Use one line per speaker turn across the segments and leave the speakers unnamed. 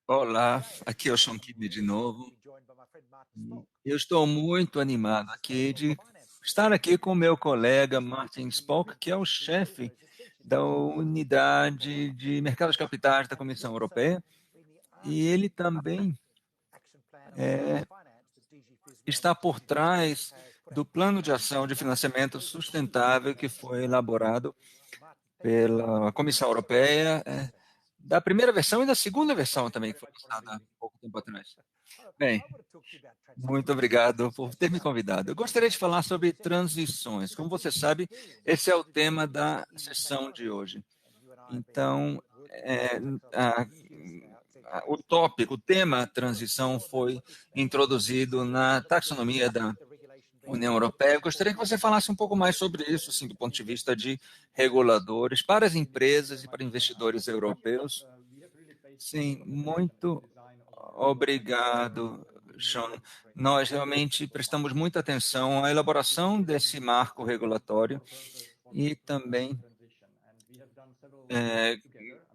Olá, aqui é o Sean Kidney de novo. Eu estou muito animado aqui de estar aqui com o meu colega Martin Spock, que é o chefe da unidade de mercados capitais da Comissão Europeia, e ele também está por trás do plano de ação de financiamento sustentável que foi elaborado pela Comissão Europeia, da primeira versão e da segunda versão também, que foi lançada há pouco tempo atrás. Bem, muito obrigado por ter me convidado. Eu gostaria de falar sobre transições. Como você sabe, esse é o tema da sessão de hoje. Então, o tema transição foi introduzido na taxonomia da União Europeia. Eu gostaria que você falasse um pouco mais sobre isso, assim, do ponto de vista de reguladores, para as empresas e para investidores europeus. Sim, muito obrigado, Sean. Nós realmente prestamos muita atenção à elaboração desse marco regulatório e também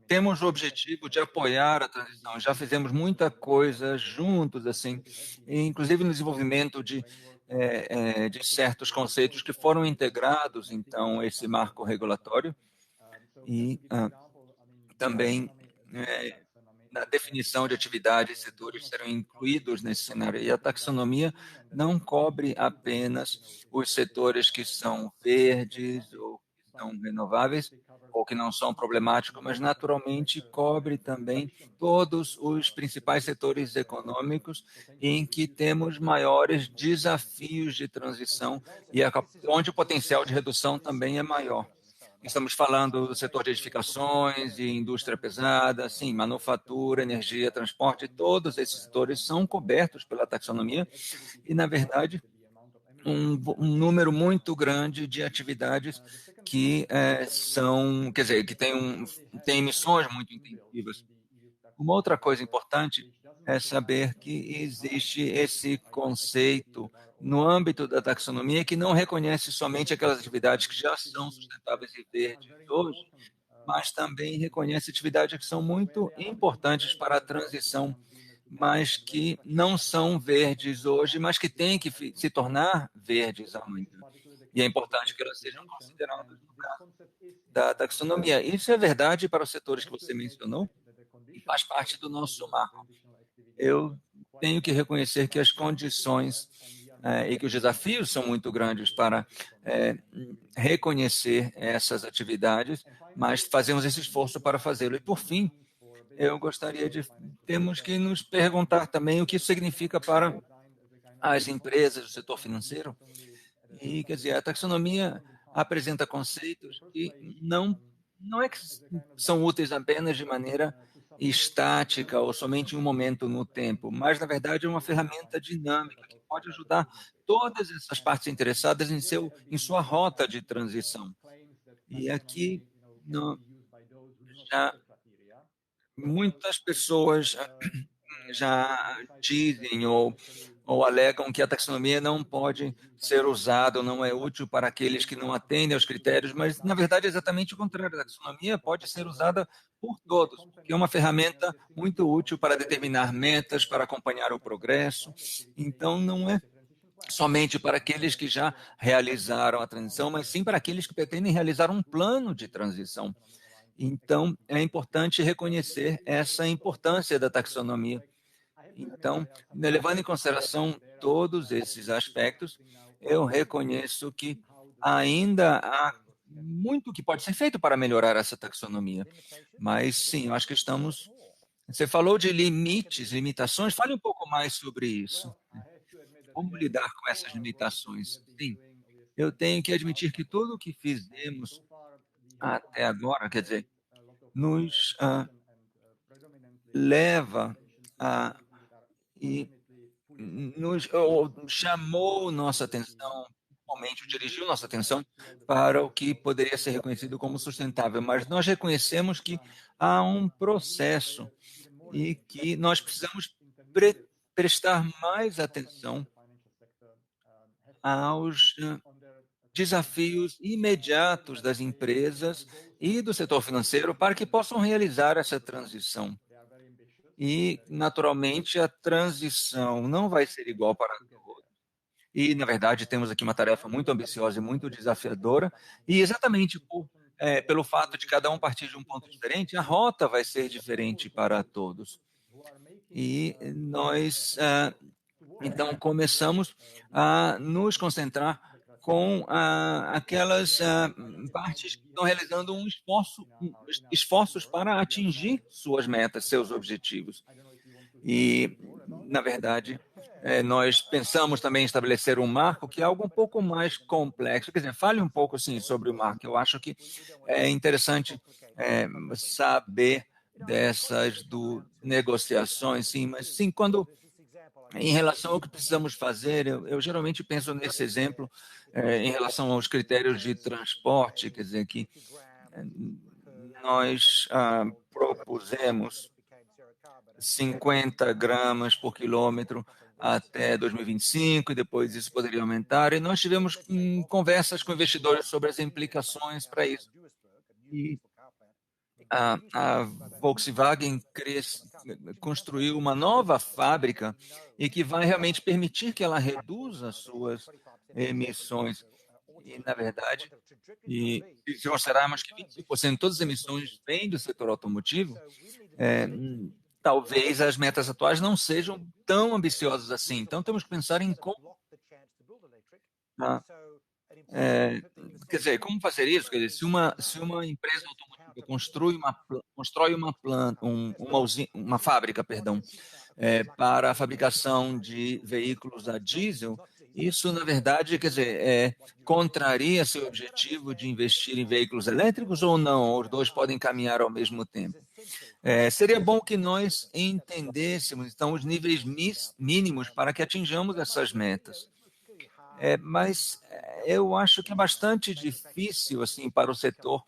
temos o objetivo de apoiar a transição. Já fizemos muita coisa juntos, assim, inclusive no desenvolvimento de certos conceitos que foram integrados, então, esse marco regulatório e também na definição de atividades e setores serão incluídos nesse cenário. E a taxonomia não cobre apenas os setores que são verdes ou que são renováveis ou que não são problemáticos, mas naturalmente cobre também todos os principais setores econômicos em que temos maiores desafios de transição e onde o potencial de redução também é maior. Estamos falando do setor de edificações e indústria pesada, sim, manufatura, energia, transporte, todos esses setores são cobertos pela taxonomia e, na verdade, um número muito grande de atividades que são, quer dizer, que têm emissões muito intensivas. Uma outra coisa importante é saber que existe esse conceito no âmbito da taxonomia que não reconhece somente aquelas atividades que já são sustentáveis e verdes hoje, mas também reconhece atividades que são muito importantes para a transição, mas que não são verdes hoje, mas que têm que se tornar verdes amanhã. E é importante que elas sejam consideradas no caso da taxonomia. Isso é verdade para os setores que você mencionou e faz parte do nosso marco. Eu tenho que reconhecer que as condições e que os desafios são muito grandes para reconhecer essas atividades, mas fazemos esse esforço para fazê-lo. E, por fim, eu gostaria de... Temos que nos perguntar também o que isso significa para as empresas do setor financeiro. E, quer dizer, a taxonomia apresenta conceitos que não é que são úteis apenas de maneira estática ou somente em um momento no tempo, mas, na verdade, é uma ferramenta dinâmica que pode ajudar todas essas partes interessadas em sua rota de transição. E aqui já muitas pessoas já dizem ou alegam que a taxonomia não pode ser usada, ou não é útil para aqueles que não atendem aos critérios, mas, na verdade, é exatamente o contrário. A taxonomia pode ser usada por todos, porque é uma ferramenta muito útil para determinar metas, para acompanhar o progresso. Então, não é somente para aqueles que já realizaram a transição, mas sim para aqueles que pretendem realizar um plano de transição. Então, é importante reconhecer essa importância da taxonomia. Então, levando em consideração todos esses aspectos, eu reconheço que ainda há muito que pode ser feito para melhorar essa taxonomia. Mas, sim, eu acho que estamos... Você falou de limites, limitações, fale um pouco mais sobre isso. Como lidar com essas limitações? Sim, eu tenho que admitir que tudo o que fizemos até agora, quer dizer, nos leva a e chamou nossa atenção, principalmente dirigiu nossa atenção para o que poderia ser reconhecido como sustentável, mas nós reconhecemos que há um processo e que nós precisamos prestar mais atenção aos desafios imediatos das empresas e do setor financeiro para que possam realizar essa transição. e, naturalmente, a transição não vai ser igual para todos. E, na verdade, temos aqui uma tarefa muito ambiciosa e muito desafiadora, e exatamente pelo fato de cada um partir de um ponto diferente, a rota vai ser diferente para todos. E nós, então, começamos a nos concentrar com aquelas partes que estão realizando esforços para atingir suas metas, seus objetivos. E, na verdade, nós pensamos também em estabelecer um marco que é algo um pouco mais complexo. Quer dizer, fale um pouco assim, sobre o marco. Eu acho que é interessante saber dessas negociações, sim, mas sim, em relação ao que precisamos fazer, eu geralmente penso nesse exemplo em relação aos critérios de transporte, quer dizer, que nós propusemos 50 gramas por quilômetro até 2025, e depois isso poderia aumentar. E nós tivemos conversas com investidores sobre as implicações para isso. E a Volkswagen construiu uma nova fábrica e que vai realmente permitir que ela reduza suas emissões. E, na verdade, se considerarmos que 25% de todas as emissões vêm do setor automotivo, é, talvez as metas atuais não sejam tão ambiciosas assim. Então, temos que pensar em como, ah, é, quer dizer, como fazer isso? Quer dizer, se uma empresa automotiva constrói uma planta, uma fábrica, perdão, para a fabricação de veículos a diesel, isso, na verdade, quer dizer, contraria seu objetivo de investir em veículos elétricos ou não? Os dois podem caminhar ao mesmo tempo. Seria bom que nós entendêssemos, então, os níveis mínimos para que atinjamos essas metas. Mas eu acho que é bastante difícil assim para o setor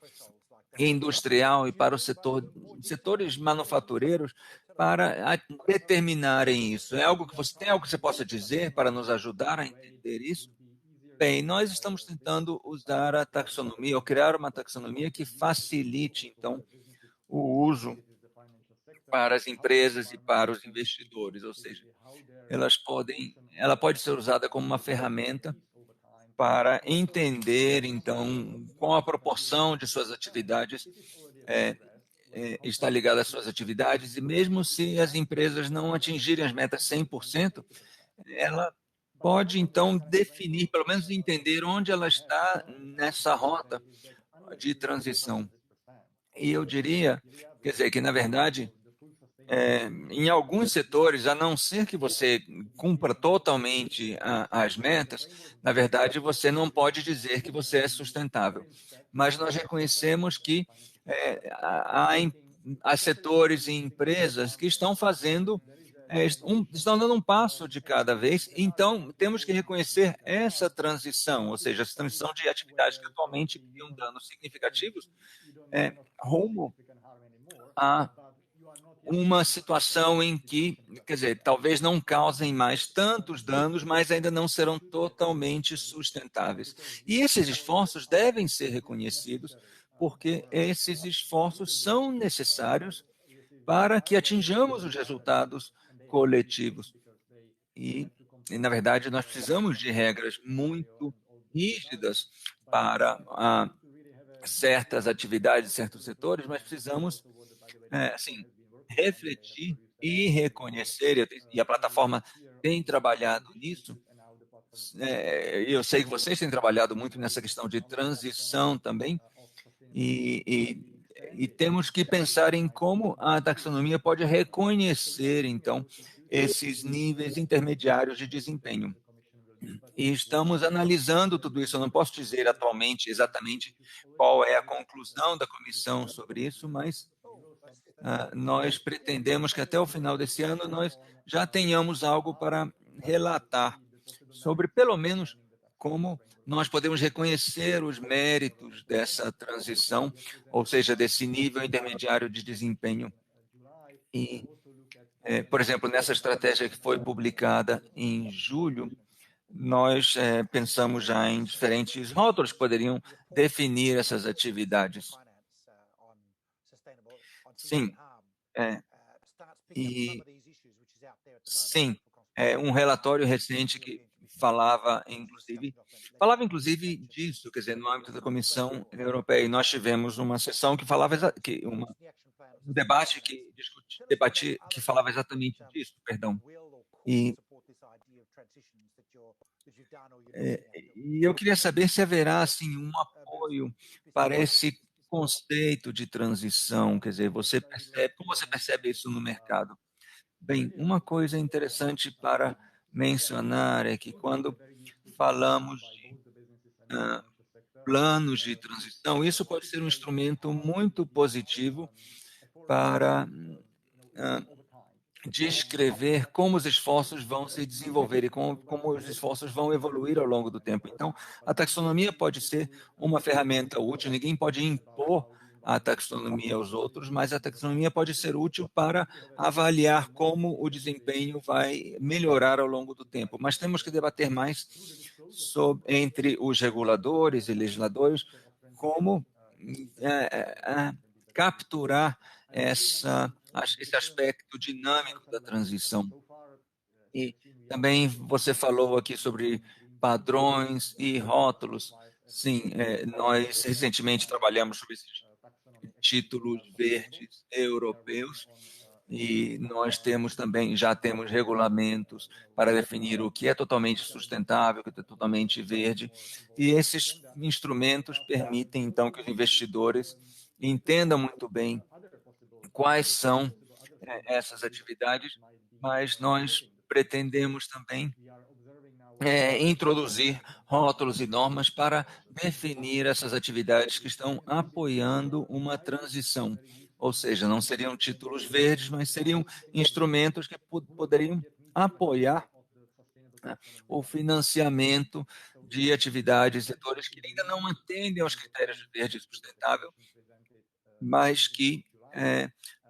industrial e para setores manufatureiros para determinarem isso. É algo que você tem algo que você possa dizer para nos ajudar a entender isso? Bem, nós estamos tentando usar a taxonomia ou criar uma taxonomia que facilite então o uso para as empresas e para os investidores, ou seja, ela pode ser usada como uma ferramenta para entender, então, qual a proporção de suas atividades está ligada às suas atividades, e mesmo se as empresas não atingirem as metas 100%, ela pode, então, definir, pelo menos entender onde ela está nessa rota de transição. E eu diria, quer dizer, que, na verdade, em alguns setores, a não ser que você cumpra totalmente as metas, na verdade, você não pode dizer que você é sustentável. Mas nós reconhecemos que há setores e empresas que estão fazendo, estão dando um passo de cada vez, então temos que reconhecer essa transição, ou seja, essa transição de atividades que atualmente criam danos significativos, rumo a uma situação em que, quer dizer, talvez não causem mais tantos danos, mas ainda não serão totalmente sustentáveis. E esses esforços devem ser reconhecidos, porque esses esforços são necessários para que atinjamos os resultados coletivos. Na verdade, nós precisamos de regras muito rígidas para certas atividades, certos setores, mas precisamos assim, refletir e reconhecer, e a plataforma tem trabalhado nisso. Eu sei que vocês têm trabalhado muito nessa questão de transição também, e temos que pensar em como a taxonomia pode reconhecer, então, esses níveis intermediários de desempenho. E estamos analisando tudo isso. Eu não posso dizer atualmente exatamente qual é a conclusão da comissão sobre isso, mas nós pretendemos que até o final desse ano nós já tenhamos algo para relatar sobre, pelo menos, como nós podemos reconhecer os méritos dessa transição, ou seja, desse nível intermediário de desempenho. E, por exemplo, nessa estratégia que foi publicada em julho, nós pensamos já em diferentes rótulos que poderiam definir essas atividades. Sim, E sim, um relatório recente que falava inclusive disso, quer dizer, no âmbito da Comissão Europeia, e nós tivemos uma sessão que falava um debate que falava exatamente disso, perdão. E, e eu queria saber se haverá assim um apoio para esse conceito de transição, quer dizer, como você percebe isso no mercado? Bem, uma coisa interessante para mencionar é que quando falamos de ah, planos de transição, isso pode ser um instrumento muito positivo para ah, descrever como os esforços vão se desenvolver e como os esforços vão evoluir ao longo do tempo. Então, a taxonomia pode ser uma ferramenta útil, ninguém pode impor a taxonomia aos outros, mas a taxonomia pode ser útil para avaliar como o desempenho vai melhorar ao longo do tempo. Mas temos que debater mais entre os reguladores e legisladores como capturar esse aspecto dinâmico da transição. E também você falou aqui sobre padrões e rótulos. Sim, nós recentemente trabalhamos sobre esses títulos verdes europeus e nós já temos regulamentos para definir o que é totalmente sustentável, o que é totalmente verde, e esses instrumentos permitem então que os investidores entendam muito bem quais são essas atividades, mas nós pretendemos também introduzir rótulos e normas para definir essas atividades que estão apoiando uma transição. Ou seja, não seriam títulos verdes, mas seriam instrumentos que poderiam apoiar, né, o financiamento de atividades, setores que ainda não atendem aos critérios de verde e sustentável, mas que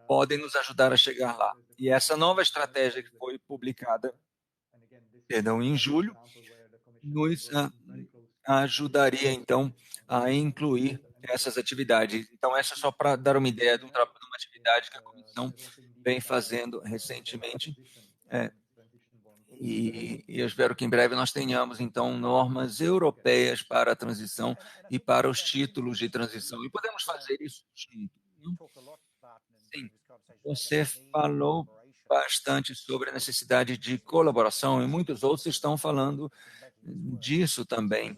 podem nos ajudar a chegar lá. E essa nova estratégia que foi publicada, perdão, em julho, nos ajudaria, então, a incluir essas atividades. Então, essa é só para dar uma ideia de uma atividade que a comissão vem fazendo recentemente, e eu espero que em breve nós tenhamos, então, normas europeias para a transição e para os títulos de transição. E podemos fazer isso junto, não? Sim, você falou bastante sobre a necessidade de colaboração e muitos outros estão falando disso também,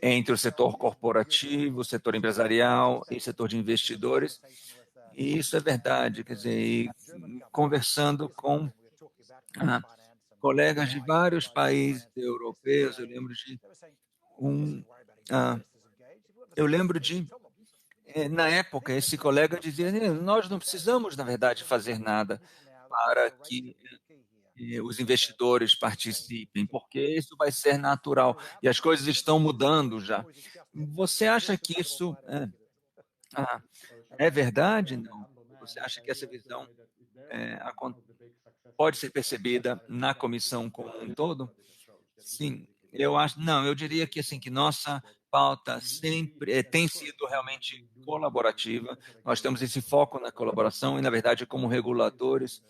entre o setor corporativo, o setor empresarial e o setor de investidores. E isso é verdade, quer dizer, e conversando com colegas de vários países europeus, um, ah, eu lembro de na época, esse colega dizia: nós não precisamos, na verdade, fazer nada para que os investidores participem, porque isso vai ser natural e as coisas estão mudando já. Você acha que isso ah, é verdade? Não. Você acha que essa visão pode ser percebida na comissão como um todo? Sim, eu acho. Não, eu diria que assim que nossa pauta sempre tem sido realmente colaborativa. Nós temos esse foco na colaboração e, na verdade, como reguladores,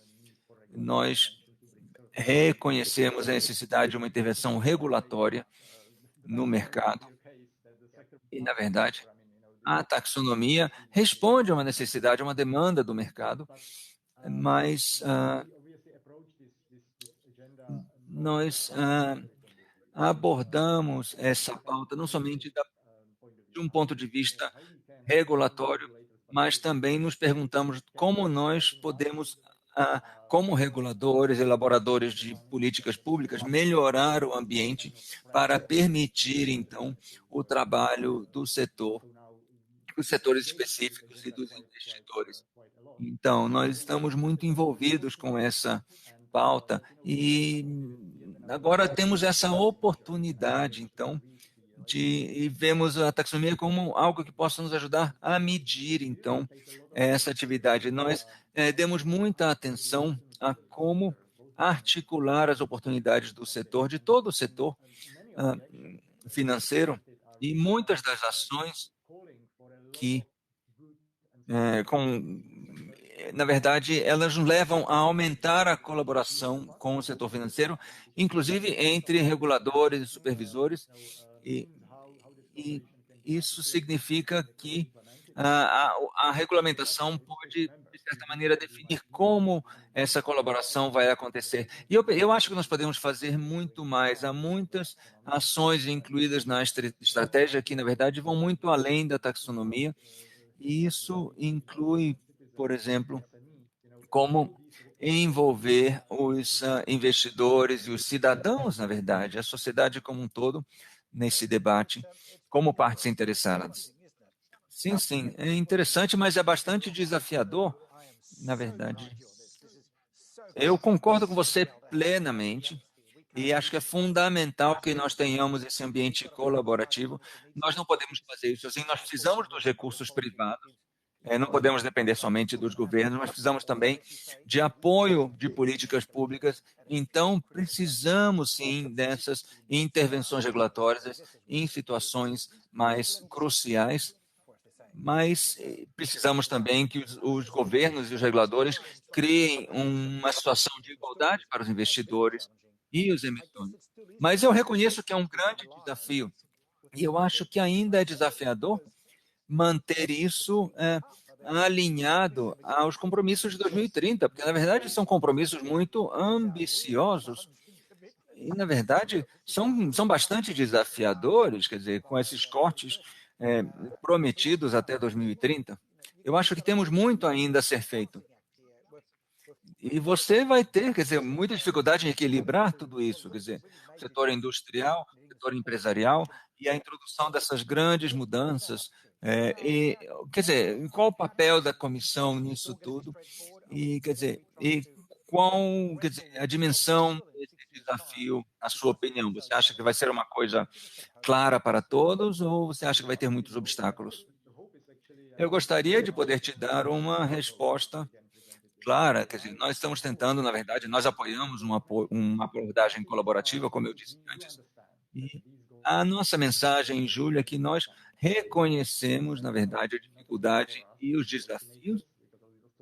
nós reconhecemos a necessidade de uma intervenção regulatória no mercado. E, na verdade, a taxonomia responde a uma necessidade, a uma demanda do mercado, mas nós abordamos essa pauta não somente de um ponto de vista regulatório, mas também nos perguntamos como nós podemos, como reguladores, elaboradores de políticas públicas, melhorar o ambiente para permitir, então, o trabalho dos setores específicos e dos investidores. Então, nós estamos muito envolvidos com essa pauta e agora temos essa oportunidade, então, e vemos a taxonomia como algo que possa nos ajudar a medir, então, essa atividade. Nós demos muita atenção a como articular as oportunidades do setor, de todo o setor ah, financeiro, e muitas das ações que com na verdade, elas nos levam a aumentar a colaboração com o setor financeiro, inclusive entre reguladores e supervisores, e, e isso significa que a regulamentação pode, de certa maneira, definir como essa colaboração vai acontecer. E eu acho que nós podemos fazer muito mais. Há muitas ações incluídas na estratégia que, na verdade, vão muito além da taxonomia, e isso inclui, por exemplo, como envolver os investidores e os cidadãos, na verdade, a sociedade como um todo, nesse debate, como partes interessadas. Sim, sim, é interessante, mas é bastante desafiador, na verdade. Eu concordo com você plenamente e acho que é fundamental que nós tenhamos esse ambiente colaborativo. Nós não podemos fazer isso assim, nós precisamos dos recursos privados. Não podemos depender somente dos governos, mas precisamos também de apoio de políticas públicas. Então, precisamos sim dessas intervenções regulatórias em situações mais cruciais, mas precisamos também que os governos e os reguladores criem uma situação de igualdade para os investidores e os emissores. Mas eu reconheço que é um grande desafio e eu acho que ainda é desafiador manter isso alinhado aos compromissos de 2030, porque, na verdade, são compromissos muito ambiciosos e, na verdade, são bastante desafiadores, quer dizer, com esses cortes é, prometidos até 2030. Eu acho que temos muito ainda a ser feito. E você vai ter, quer dizer, muita dificuldade em equilibrar tudo isso, quer dizer, o setor industrial, o setor empresarial e a introdução dessas grandes mudanças. Quer dizer, qual o papel da comissão nisso tudo? E, quer dizer, quer dizer, a dimensão desse desafio, na sua opinião? Você acha que vai ser uma coisa clara para todos ou você acha que vai ter muitos obstáculos? Eu gostaria de poder te dar uma resposta clara, quer dizer, nós estamos tentando, na verdade, nós apoiamos uma abordagem colaborativa, como eu disse antes, e a nossa mensagem em julho é que nós reconhecemos, na verdade, a dificuldade e os desafios,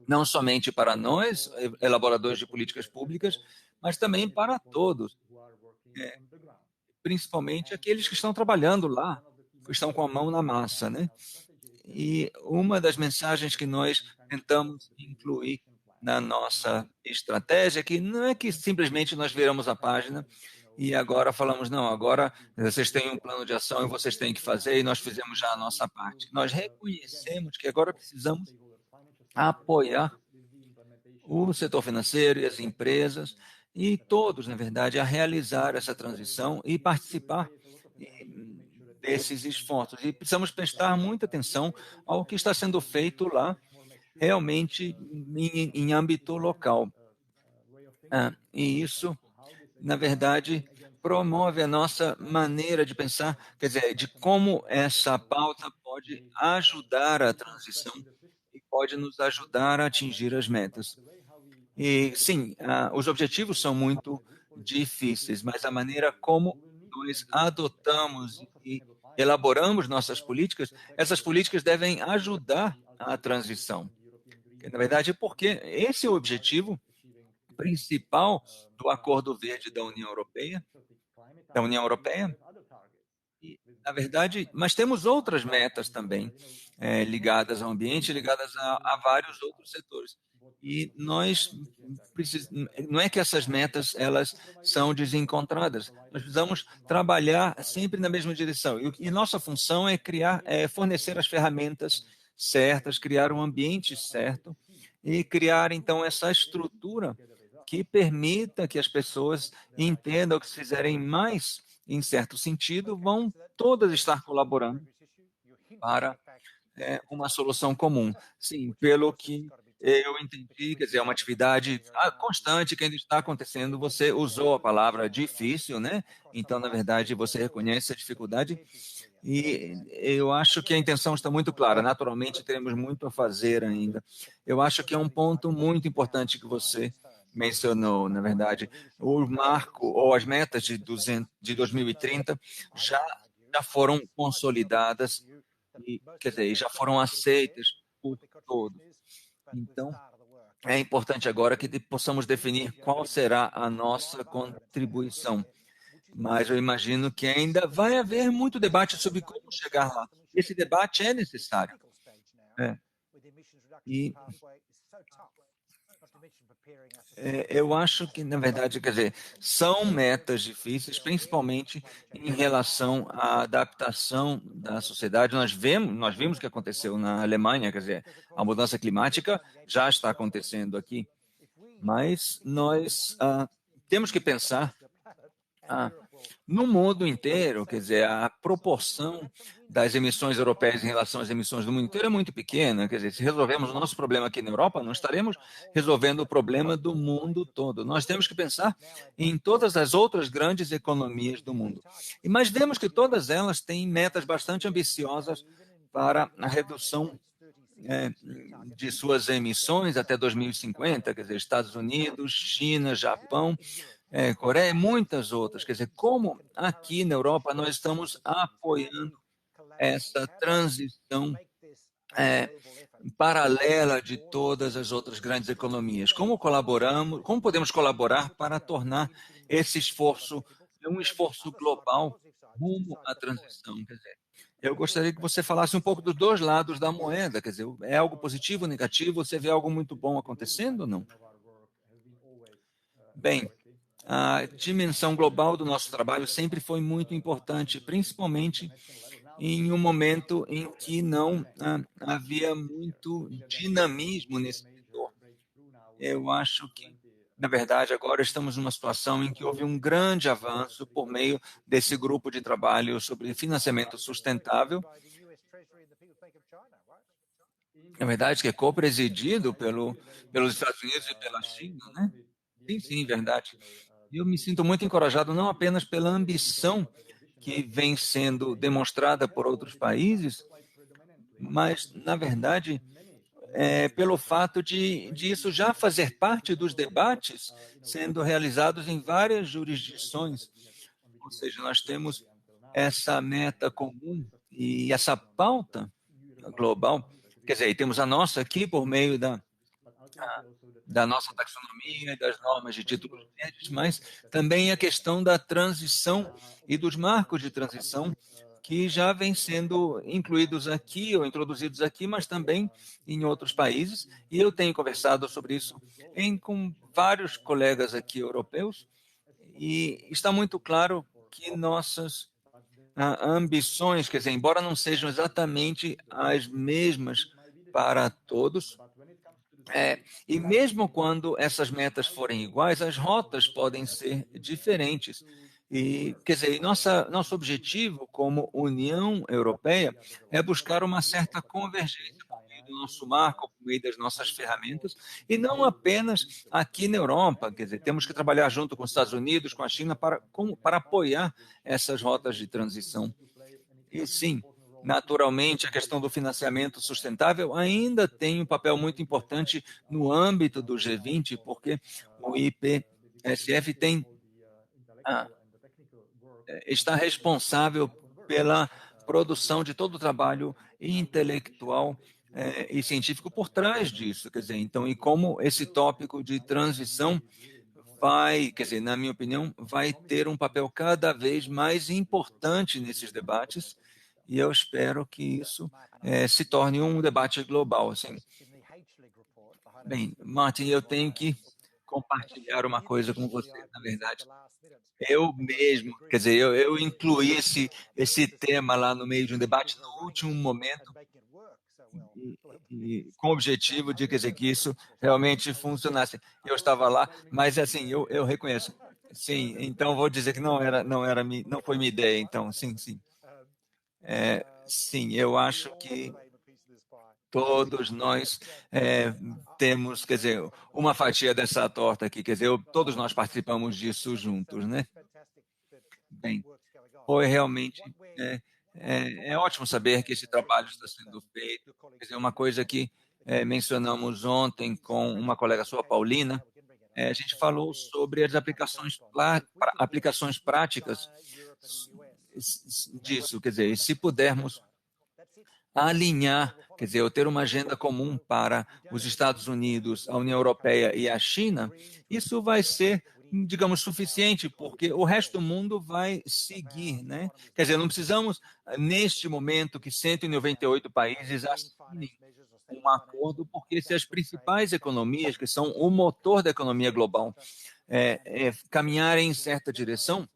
não somente para nós, elaboradores de políticas públicas, mas também para todos, principalmente aqueles que estão trabalhando lá, que estão com a mão na massa, né? E uma das mensagens que nós tentamos incluir na nossa estratégia, que não é que simplesmente nós viramos a página e agora falamos, não, agora vocês têm um plano de ação e vocês têm que fazer e nós fizemos já a nossa parte. Nós reconhecemos que agora precisamos apoiar o setor financeiro e as empresas e todos, na verdade, a realizar essa transição e participar desses esforços. E precisamos prestar muita atenção ao que está sendo feito lá, realmente em âmbito local. E isso, na verdade, promove a nossa maneira de pensar, quer dizer, de como essa pauta pode ajudar a transição e pode nos ajudar a atingir as metas. E sim, os objetivos são muito difíceis, mas a maneira como nós adotamos e elaboramos nossas políticas, essas políticas devem ajudar a transição. Na verdade, porque esse é o objetivo principal do Acordo Verde da União Europeia. E, na verdade, mas temos outras metas também ligadas ao ambiente, ligadas a vários outros setores. E nós não é que essas metas elas são desencontradas. Nós precisamos trabalhar sempre na mesma direção. E nossa função é criar, fornecer as ferramentas certas, criar um ambiente certo e criar então essa estrutura que permita que as pessoas entendam que se fizerem mais, em certo sentido, vão todas estar colaborando para uma solução comum. Sim, pelo que eu entendi, quer dizer, é uma atividade constante que ainda está acontecendo. Você usou a palavra difícil, né? Então, na verdade, você reconhece a dificuldade e eu acho que a intenção está muito clara. Naturalmente, teremos muito a fazer ainda. Eu acho que é um ponto muito importante que você mencionou, na verdade, o marco ou as metas de 2030 já foram consolidadas e, quer dizer, já foram aceitas por todos. Então, é importante agora que possamos definir qual será a nossa contribuição. Mas eu imagino que ainda vai haver muito debate sobre como chegar lá. Esse debate é necessário. É. E eu acho que, na verdade, quer dizer, são metas difíceis, principalmente em relação à adaptação da sociedade. Nós vimos o que aconteceu na Alemanha, quer dizer, a mudança climática já está acontecendo aqui, mas nós temos que pensar ah, no mundo inteiro, quer dizer, a proporção das emissões europeias em relação às emissões do mundo inteiro é muito pequena. Quer dizer, se resolvemos o nosso problema aqui na Europa, não estaremos resolvendo o problema do mundo todo. Nós temos que pensar em todas as outras grandes economias do mundo. Mas vemos que todas elas têm metas bastante ambiciosas para a redução de suas emissões até 2050, quer dizer, Estados Unidos, China, Japão, Coreia e muitas outras. Quer dizer, como aqui na Europa nós estamos apoiando essa transição é, paralela de todas as outras grandes economias. Como podemos colaborar para tornar esse esforço um esforço global rumo à transição? Quer dizer, eu gostaria que você falasse um pouco dos dois lados da moeda, quer dizer, é algo positivo ou negativo? Você vê algo muito bom acontecendo ou não? Bem, a dimensão global do nosso trabalho sempre foi muito importante, principalmente em um momento em que não havia muito dinamismo nesse setor. Eu acho que, na verdade, agora estamos numa situação em que houve um grande avanço por meio desse grupo de trabalho sobre financiamento sustentável. Na verdade, que é co-presidido pelos Estados Unidos e pela China, né? Sim, sim, verdade. E eu me sinto muito encorajado não apenas pela ambição que vem sendo demonstrada por outros países, mas, na verdade, pelo fato de isso já fazer parte dos debates sendo realizados em várias jurisdições. Ou seja, nós temos essa meta comum e essa pauta global. Quer dizer, temos a nossa aqui por meio da nossa taxonomia e das normas de títulos verdes, mas também a questão da transição e dos marcos de transição que já vêm sendo incluídos aqui ou introduzidos aqui, mas também em outros países. E eu tenho conversado sobre isso com vários colegas aqui europeus e está muito claro que nossas ambições, quer dizer, embora não sejam exatamente as mesmas para todos, e mesmo quando essas metas forem iguais, as rotas podem ser diferentes. E, quer dizer, nosso objetivo como União Europeia é buscar uma certa convergência por meio do nosso marco, por meio das nossas ferramentas, e não apenas aqui na Europa. Quer dizer, temos que trabalhar junto com os Estados Unidos, com a China, para apoiar essas rotas de transição. E sim, naturalmente, a questão do financiamento sustentável ainda tem um papel muito importante no âmbito do G20, porque o IPSF ah, está responsável pela produção de todo o trabalho intelectual e científico por trás disso. Quer dizer, então, e como esse tópico de transição quer dizer, na minha opinião, vai ter um papel cada vez mais importante nesses debates, e eu espero que isso se torne um debate global. Assim. Bem, Martin, eu tenho que compartilhar uma coisa com você, na verdade. Eu mesmo, quer dizer, eu incluí esse tema lá no meio de um debate no último momento, e, com o objetivo de quer dizer, que isso realmente funcionasse. Eu estava lá, mas assim, eu reconheço. Sim, então vou dizer que não foi minha ideia, então, sim, sim. Sim, eu acho que todos nós temos, quer dizer, uma fatia dessa torta aqui, quer dizer, todos nós participamos disso juntos, né? Bem, foi realmente ótimo saber que esse trabalho está sendo feito. Quer dizer, uma coisa que mencionamos ontem com uma colega sua, Paulina, a gente falou sobre as aplicações práticas disso. Quer dizer, se pudermos alinhar, quer dizer, eu ter uma agenda comum para os Estados Unidos, a União Europeia e a China, isso vai ser, digamos, suficiente, porque o resto do mundo vai seguir, né? Quer dizer, não precisamos, neste momento, que 198 países assinem um acordo, porque se as principais economias, que são o motor da economia global, caminharem em certa direção,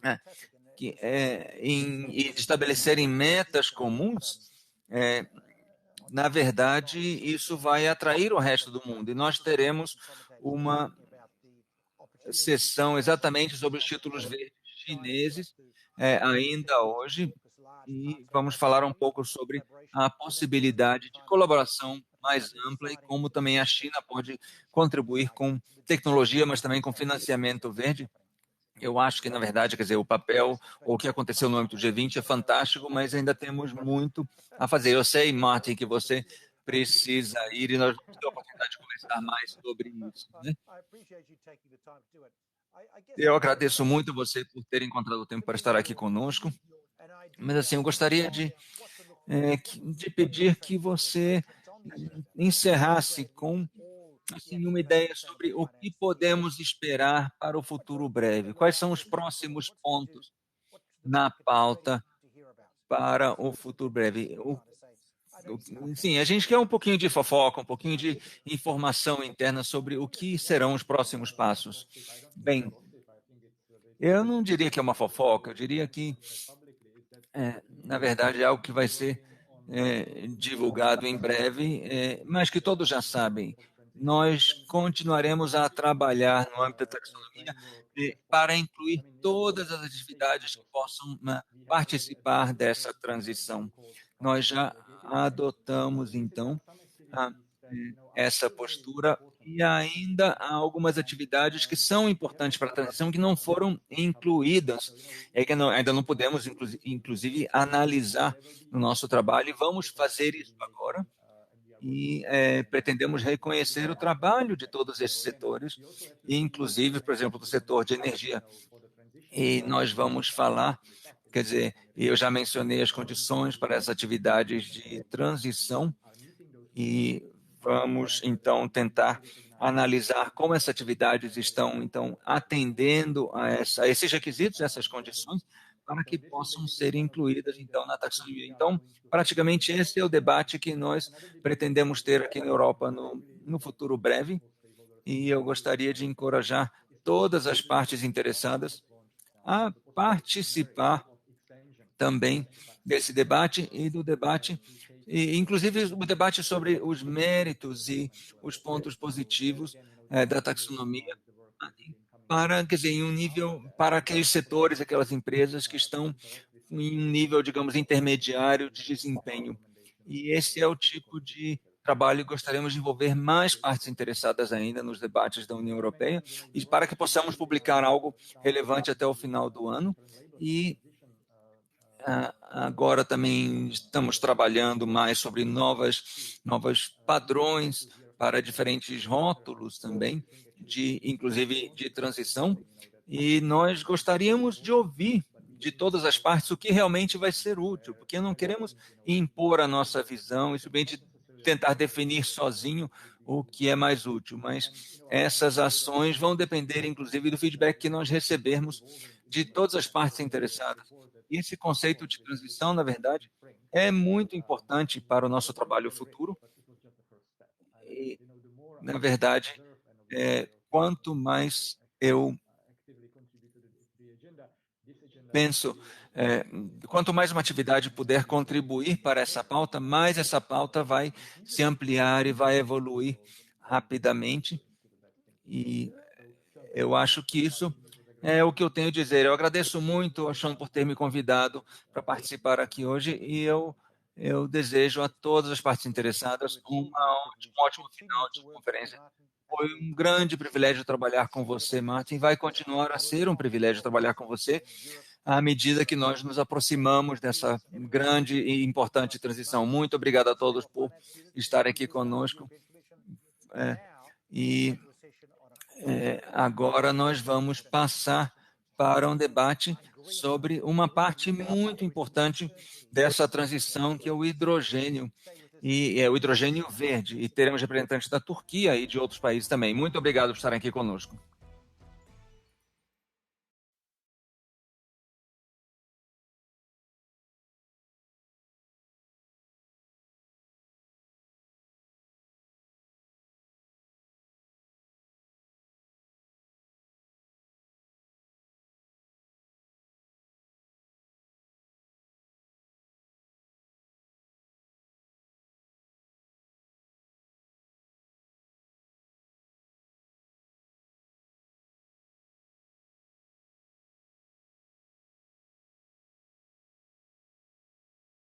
é, e estabelecerem metas comuns, na verdade, isso vai atrair o resto do mundo. E nós teremos uma sessão exatamente sobre os títulos verdes chineses, ainda hoje, e vamos falar um pouco sobre a possibilidade de colaboração mais ampla e como também a China pode contribuir com tecnologia, mas também com financiamento verde. Eu acho que, na verdade, quer dizer, o papel, ou o que aconteceu no âmbito do G20 é fantástico, mas ainda temos muito a fazer. Eu sei, Martin, que você precisa ir e nós vamos ter a oportunidade de conversar mais sobre isso, né? Eu agradeço muito a você por ter encontrado o tempo para estar aqui conosco, mas assim, eu gostaria de pedir que você encerrasse com assim, uma ideia sobre o que podemos esperar para o futuro breve. Quais são os próximos pontos na pauta para o futuro breve? Sim, a gente quer um pouquinho de fofoca, um pouquinho de informação interna sobre o que serão os próximos passos. Bem, eu não diria que é uma fofoca, eu diria que, na verdade, é algo que vai ser divulgado em breve, mas que todos já sabem. Nós continuaremos a trabalhar no âmbito da taxonomia para incluir todas as atividades que possam participar dessa transição. Nós já adotamos, então, essa postura e ainda há algumas atividades que são importantes para a transição que não foram incluídas, que ainda não podemos, inclusive, analisar no nosso trabalho e vamos fazer isso agora e pretendemos reconhecer o trabalho de todos esses setores, inclusive, por exemplo, do setor de energia. E nós vamos falar, quer dizer, eu já mencionei as condições para as atividades de transição e vamos, então, tentar analisar como essas atividades estão, então, atendendo a esses requisitos, essas condições, para que possam ser incluídas, então, na taxonomia. Então, praticamente esse é o debate que nós pretendemos ter aqui na Europa no futuro breve, e eu gostaria de encorajar todas as partes interessadas a participar também desse debate e do debate, e, inclusive o debate sobre os méritos e os pontos positivos da taxonomia para, quer dizer, em um nível para aqueles setores, aquelas empresas que estão em um nível, digamos, intermediário de desempenho. E esse é o tipo de trabalho que gostaríamos de envolver mais partes interessadas ainda nos debates da União Europeia e para que possamos publicar algo relevante até o final do ano. E agora também estamos trabalhando mais sobre novos padrões para diferentes rótulos também, inclusive de transição. E nós gostaríamos de ouvir de todas as partes o que realmente vai ser útil, porque não queremos impor a nossa visão e simplesmente tentar definir sozinho o que é mais útil, mas essas ações vão depender, inclusive, do feedback que nós recebermos de todas as partes interessadas. E esse conceito de transição, na verdade, é muito importante para o nosso trabalho futuro. E, na verdade, quanto mais eu penso, quanto mais uma atividade puder contribuir para essa pauta, mais essa pauta vai se ampliar e vai evoluir rapidamente. E eu acho que isso é o que eu tenho a dizer. Eu agradeço muito, Sean, por ter me convidado para participar aqui hoje e eu desejo a todas as partes interessadas um ótimo final de conferência. Foi um grande privilégio trabalhar com você, Martin. Vai continuar a ser um privilégio trabalhar com você à medida que nós nos aproximamos dessa grande e importante transição. Muito obrigado a todos por estar aqui conosco. E agora nós vamos passar para um debate sobre uma parte muito importante dessa transição, que é o hidrogênio, e é o hidrogênio verde. E teremos representantes da Turquia e de outros países também. Muito obrigado por estarem aqui conosco.